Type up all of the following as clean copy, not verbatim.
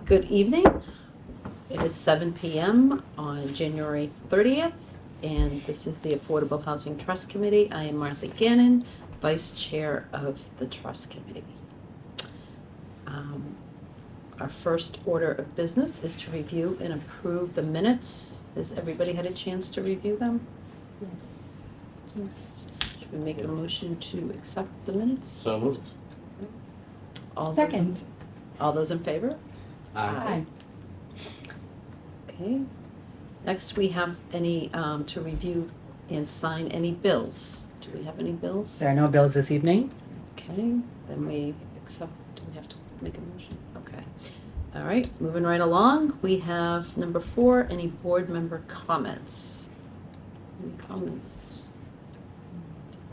Good evening. It is 7 p.m. on January 30th, and this is the Affordable Housing Trust Committee. I am Martha Gannon, Vice Chair of the Trust Committee. Our first order of business is to review and approve the minutes. Has everybody had a chance to review them? Yes. Should we make a motion to accept the minutes? So moved. Second. All those in favor? Aye. Okay. Next, we have any, to review and sign any bills. Do we have any bills? There are no bills this evening. Okay, then we accept, do we have to make a motion? Okay. All right, moving right along, we have number 4, any board member comments? Any comments?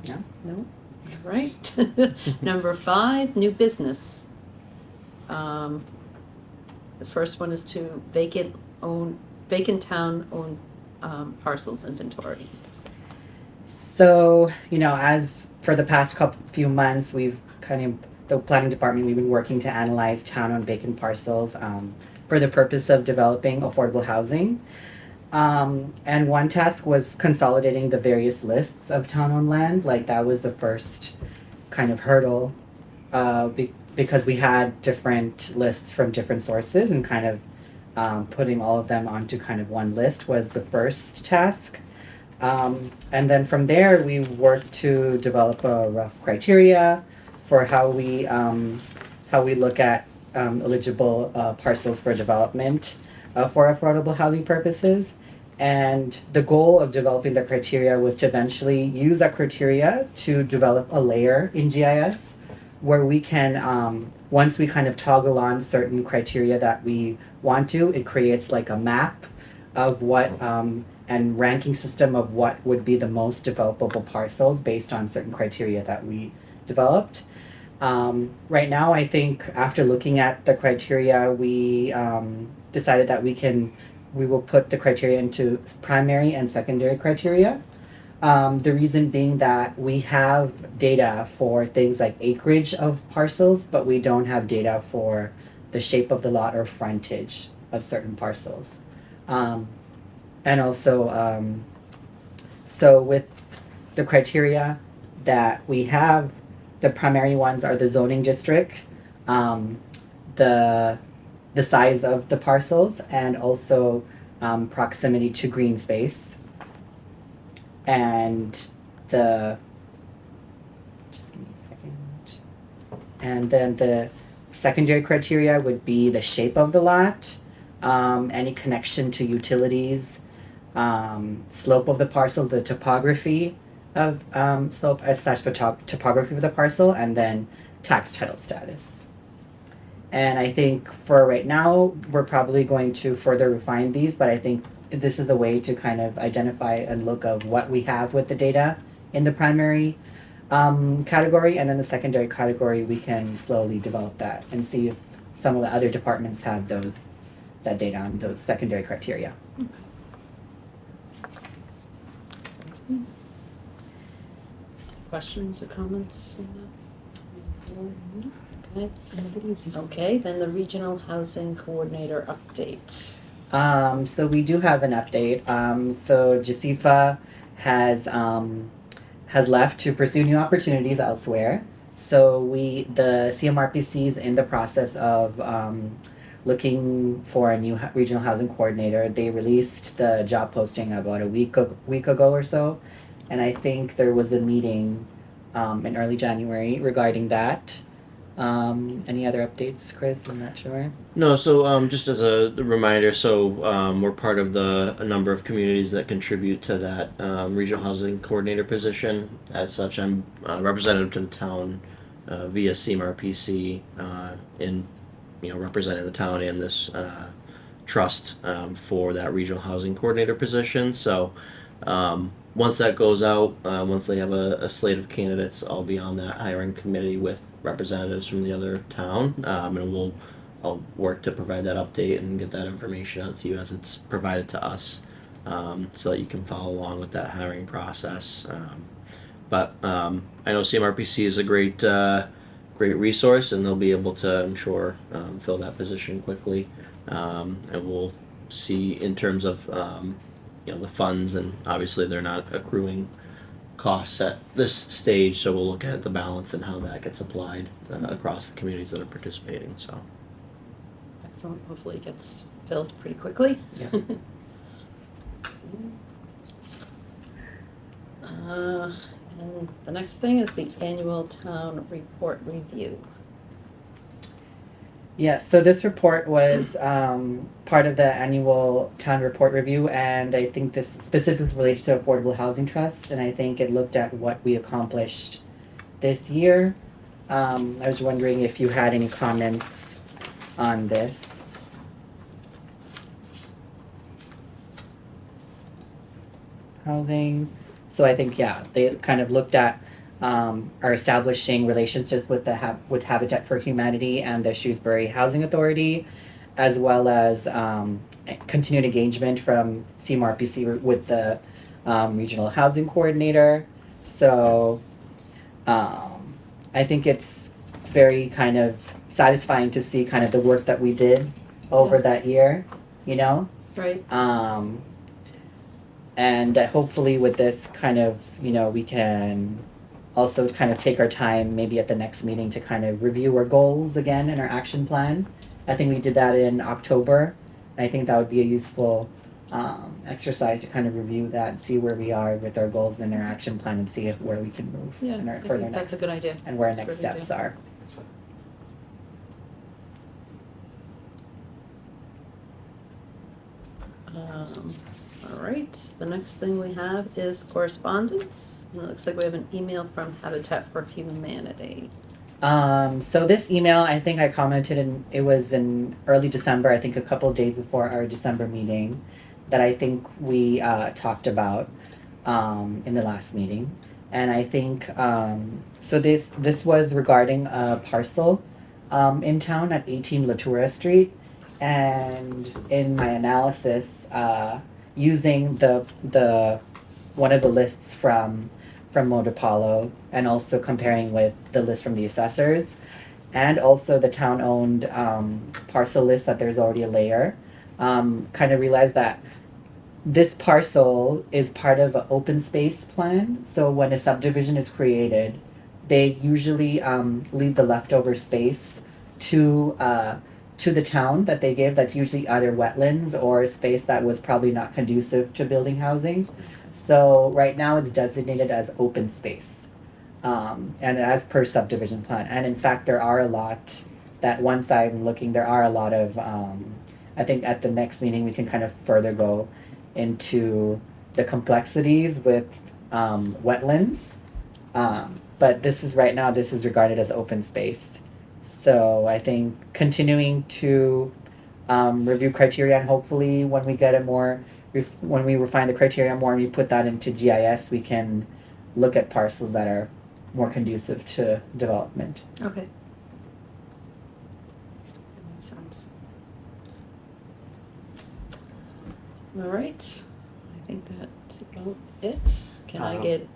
No. No? All right. Number 5, new business. The first one is to vacant town owned parcels inventory. So, as for the past few months, we've the planning department, we've been working to analyze town-owned vacant parcels for the purpose of developing affordable housing. And one task was consolidating the various lists of town-owned land. Like, that was the first kind of hurdle because we had different lists from different sources, and kind of putting all of them onto kind of one list was the first task. And then from there, we worked to develop a rough criteria for how we look at eligible parcels for development for affordable housing purposes. And the goal of developing the criteria was to eventually use that criteria to develop a layer in GIS where we can, once we kind of toggle on certain criteria that we want to, it creates like a map of what and ranking system of what would be the most developable parcels based on certain criteria that we developed. Right now, I think after looking at the criteria, we decided that we will put the criteria into primary and secondary criteria. The reason being that we have data for things like acreage of parcels, but we don't have data for the shape of the lot or frontage of certain parcels. And also, so with the criteria that we have, the primary ones are the zoning district, the size of the parcels, and also proximity to green space. And just give me a second. And then the secondary criteria would be the shape of the lot, any connection to utilities, slope of the parcel, the topography of slope / topography of the parcel, and then tax title status. And I think for right now, we're probably going to further refine these, but I think this is a way to kind of identify and look of what we have with the data in the primary category, and then the secondary category, we can slowly develop that and see if some of the other departments have that data on those secondary criteria. Sounds good. Questions or comments on that? Okay. Okay, then the Regional Housing Coordinator update. So we do have an update. So Jasifa has left to pursue new opportunities elsewhere. So the CMRPC is in the process of looking for a new regional housing coordinator. They released the job posting about a week ago or so, and I think there was a meeting in early January regarding that. Any other updates, Chris? I'm not sure. No, so just as a reminder, so we're part of a number of communities that contribute to that regional housing coordinator position. As such, I'm representative to the town via CMRPC in representing the town in this trust for that regional housing coordinator position. So once that goes out, once they have a slate of candidates, I'll be on that hiring committee with representatives from the other town, and I'll work to provide that update and get that information out to you as it's provided to us, so that you can follow along with that hiring process. But I know CMRPC is a great great resource, and they'll be able to, I'm sure, fill that position quickly. And we'll see in terms of the funds, and obviously they're not accruing costs at this stage, so we'll look at the balance and how that gets applied across the communities that are participating. So. Excellent. Hopefully it gets filled pretty quickly. Yeah. And the next thing is the annual town report review. Yes, so this report was part of the annual town report review, and I think this specifically related to Affordable Housing Trust, and I think it looked at what we accomplished this year. I was wondering if you had any comments on this. Housing. So I think, yeah, they kind of looked at are establishing relationships with with Habitat for Humanity and the Shrewsbury Housing Authority, as well as continued engagement from CMRPC with the regional housing coordinator. So I think it's very kind of satisfying to see kind of the work that we did over Yeah. that year, you know. Right. And that hopefully with this kind of, we can also kind of take our time maybe at the next meeting to kind of review our goals again and our action plan. I think we did that in October. I think that would be a useful exercise to kind of review that and see where we are with our goals and our action plan and see where we can move Yeah, and I further think that's next a good idea. and where our That's a next good idea. steps are. All right, the next thing we have is correspondence. And it looks like we have an email from Habitat for Humanity. So this email, I think I commented it was in early December, I think a couple of days before our December meeting, that I think we talked about in the last meeting. And I think, so this was regarding a parcel in town at 18 Latoura Street. And in my analysis, using the one of the lists from Modapollo, and also comparing with the list from the assessors, and also the town-owned parcel list that there's already a layer, kind of realized that this parcel is part of an open space plan. So when a subdivision is created, they usually leave the leftover space to the town that they give. That's usually either wetlands or space that was probably not conducive to building housing. So right now it's designated as open space, and as per subdivision plan. And in fact, there are a lot that once I'm looking, there are a lot of, I think at the next meeting, we can kind of further go into the complexities with wetlands. But this is right now, this is regarded as open space. So I think continuing to review criteria, and hopefully when we get a more, when we refine the criteria more and we put that into GIS, we can look at parcels that are more conducive to development. Okay. That makes sense. All right, I think that's about it. Can I get,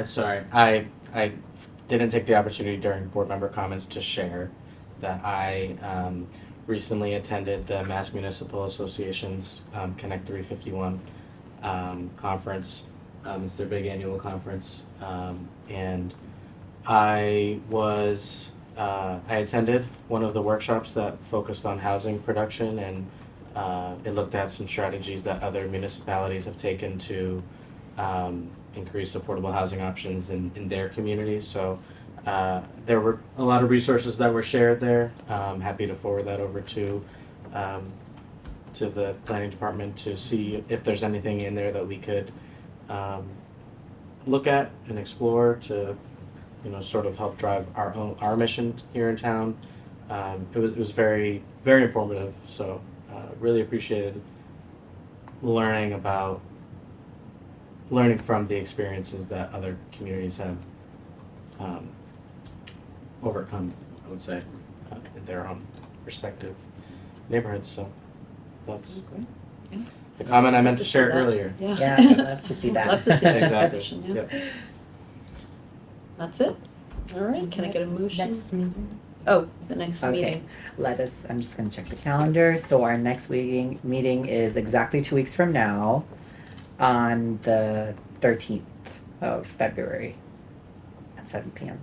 Sorry, I didn't take the opportunity during board member comments to share that I recently attended the Mass Municipal Association's Connect 351 conference. It's their big annual conference, and I attended one of the workshops that focused on housing production, and it looked at some strategies that other municipalities have taken to increase affordable housing options in their communities. So there were a lot of resources that were shared there. I'm happy to forward that over to the planning department to see if there's anything in there that we could look at and explore to, sort of help drive our mission here in town. It was very, very informative. So really appreciated learning from the experiences that other communities have overcome, I would say, in their own respective neighborhoods. So that's Yeah. the comment I meant to To see share that. earlier. yeah. Yeah, I'd love to see that. Love to see that Exactly. information, yeah. Yep. That's it? All right, can I get a motion? Next meeting. Oh, the next Okay. meeting. I'm just gonna check the calendar. So our next meeting is exactly 2 weeks from now on the 13th of February at 7 p.m.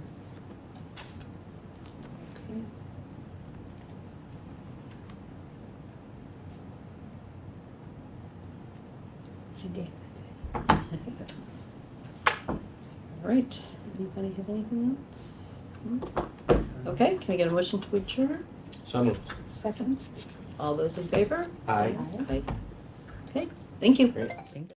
All right, anybody have anything else? No? Okay, can I get a motion to adjourn? So moved. Second. All those in favor? Aye. Aye. Okay, thank you. Great. Thank you.